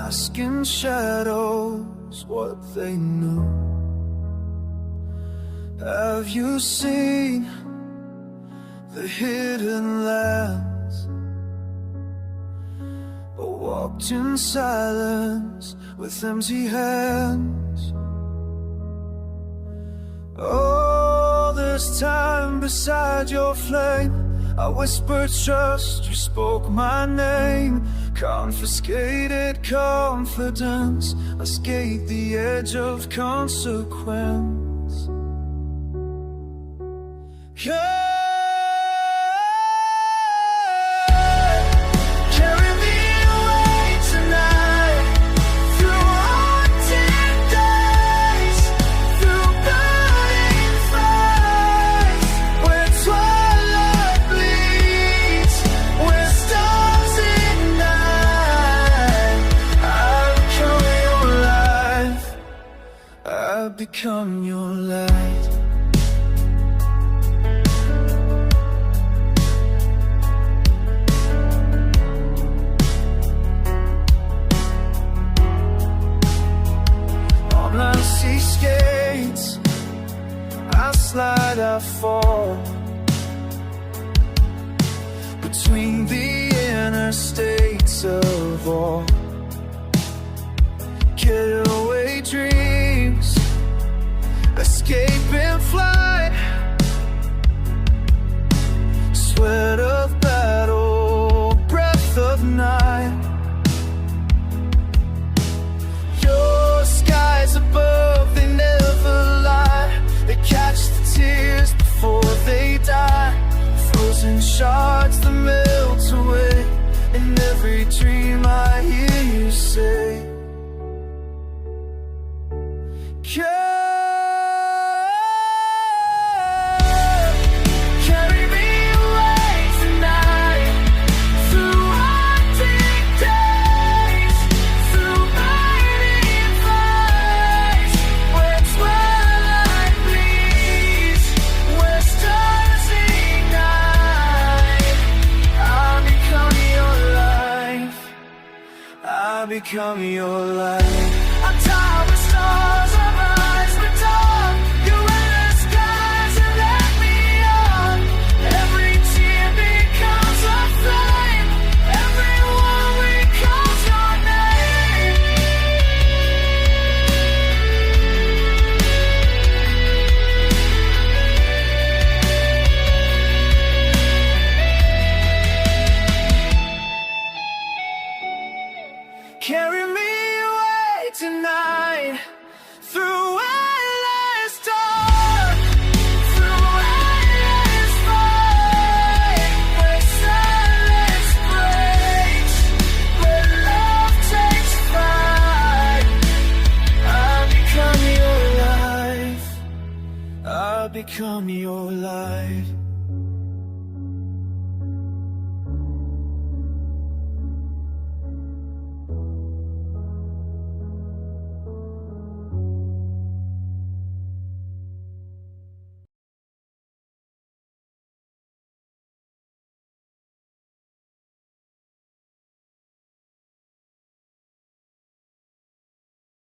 asking shadows what they knew. Have you seen the hidden lands, or walked in silence with empty hands? All this time beside your flame, I whispered trust, you spoke my name. Confiscated confidence, I skate the edge of consequence. Carry me away tonight, through haunted days, through burning fires, where twilight bleeds, where stars ignite. I become your light. Sea skates, I slide, I fall between the interstates of all. Getaway dreams, escape in flight, sweat of battle, breath of night. Your skies above, they never lie. They catch the tears before they die. Frozen shards that melt away. In every dream I hear you say, carry me away tonight, through haunting days, through burning fires, where twilight bleeds, where stars ignite. I become your life, I become your light.